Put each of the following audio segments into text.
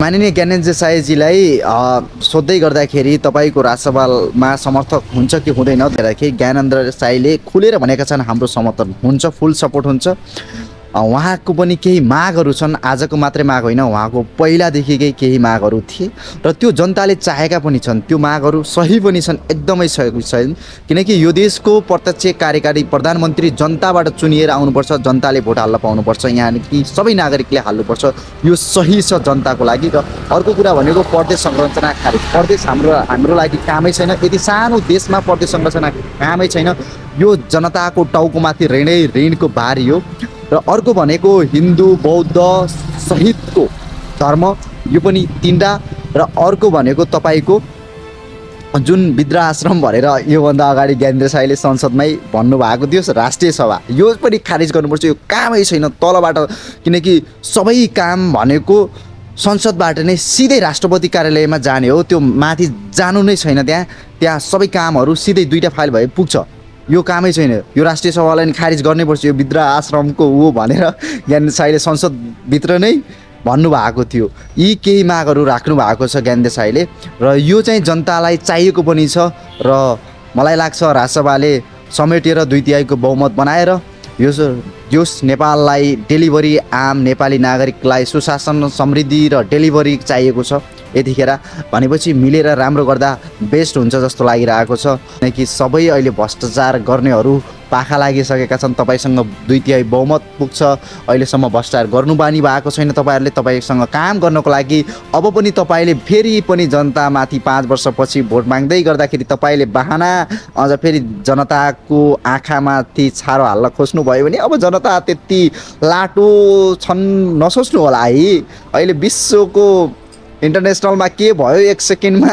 माननीय ज्ञानेन्द्र साईजीलाई सोध्दै गर्दाखेरि तपाईँको राष्ट्रसभामा समर्थक हुन्छ कि हुँदैन भन्दाखेरि ज्ञानेन्द्र साईले खुलेर भनेका छन् हाम्रो समर्थन हुन्छ, फुल सपोर्ट हुन्छ। उहाँको पनि केही मागहरू छन्, आजको मात्रै माग होइन, उहाँको पहिलादेखिकै केही मागहरू थिए र त्यो जनताले चाहेका पनि छन्। त्यो मागहरू सही पनि छन्, एकदमै सही छन्, किनकि यो देशको प्रत्यक्ष कार्यकारी प्रधानमन्त्री जनताबाट चुनिएर आउनुपर्छ, जनताले भोट हाल्न पाउनुपर्छ, यहाँ कि सबै नागरिकले हाल्नुपर्छ, यो सही छ जनताको लागि। र अर्को कुरा भनेको प्रदेश संरचना खारेज। प्रदेश हाम्रो लागि कामै छैन, यति सानो देशमा प्रदेश संरचना कामै छैन, यो जनताको टाउकोमाथि ऋणको भारी हो। र अर्को भनेको हिन्दू बौद्ध सहितको धर्म, यो पनि तीनटा। र अर्को भनेको तपाईँको जुन वृद्ध आश्रम भनेर योभन्दा अगाडि ज्ञानेन्द्र साईले संसदमै भन्नुभएको थियो राष्ट्रिय सभा, यो पनि खारिज गर्नुपर्छ, यो कामै छैन तलबाट। किनकि सबै काम भनेको संसदबाट नै सिधै राष्ट्रपति कार्यालयमा जाने हो, त्यो माथि जानु नै छैन। त्यहाँ सबै कामहरू सिधै 2टा फाइल भए पुग्छ, यो कामै छैन। यो राष्ट्रिय सभालाई नि खारिज गर्नैपर्छ, यो वृद्ध आश्रमको हो भनेर ज्ञानेन्द्र साईले संसदभित्र नै भन्नुभएको थियो। यी केही मागहरू राख्नु भएको छ ज्ञानेन्द्र साईले, र यो चाहिँ जनतालाई चाहिएको पनि छ। र मलाई लाग्छ राष्ट्रसभाले समेटेर 2/3 बहुमत बनाएर यो नेपाललाई डेलिभरी, आम नेपाली नागरिकलाई सुशासन, समृद्धि र डेलिभरी चाहिएको छ। यतिखेर भनेपछि मिलेर राम्रो गर्दा बेस्ट हुन्छ जस्तो लागिरहेको छ, किनकि सबै अहिले भ्रष्टाचार गर्नेहरू पाखा लागिसकेका छन्। तपाईँसँग 2/3 बहुमत पुग्छ, अहिलेसम्म भ्रष्टाचार गर्नु बानी भएको छैन तपाईँहरूले। तपाईँसँग काम गर्नको लागि अब पनि तपाईँले फेरि पनि जनतामाथि 5 वर्षपछि भोट माग्दै गर्दाखेरि तपाईँले बहाना अझ फेरि जनताको आँखामाथि छारो हाल्न खोज्नुभयो भने अब जनता त्यति लाटो छन् नसोच्नु होला है। अहिले विश्वको इन्टरनेसनलमा के भयो 1 सेकेन्डमा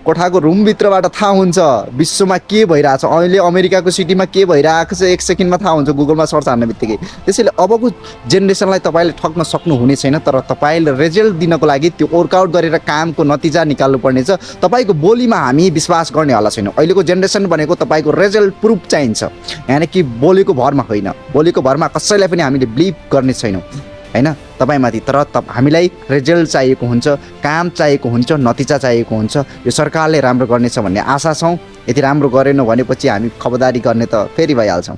कोठाको रुमभित्रबाट थाहा हुन्छ, विश्वमा के भइरहेछ, अहिले अमेरिकाको सिटीमा के भइरहेको छ 1 सेकेन्डमा थाहा हुन्छ गुगलमा सर्च हान्ने बित्तिकै। त्यसैले अबको जेनेरेसनलाई तपाईँले ठग्न सक्नुहुने छैन, तर तपाईँले रिजल्ट दिनको लागि त्यो वर्कआउट गरेर कामको नतिजा निकाल्नु पर्नेछ। तपाईँको बोलीमा हामी विश्वास गर्नेवाला छैनौँ। अहिलेको जेनेरेसन भनेको तपाईँको रिजल्ट प्रुफ चाहिन्छ, यानि कि बोलीको भरमा होइन। बोलीको भरमा कसैलाई पनि हामीले बिलिभ गर्ने छैनौँ हैन तपाईमाथि, तर हामीलाई रिजल्ट चाहिएको हुन्छ, काम चाहिएको हुन्छ, नतिजा चाहिएको हुन्छ। यो सरकारले राम्रो गर्नेछ भन्ने आशा छौँ। यदि राम्रो गरेन भनेपछि हामी खबरदारी गर्ने त फेरि भइहाल्छौँ।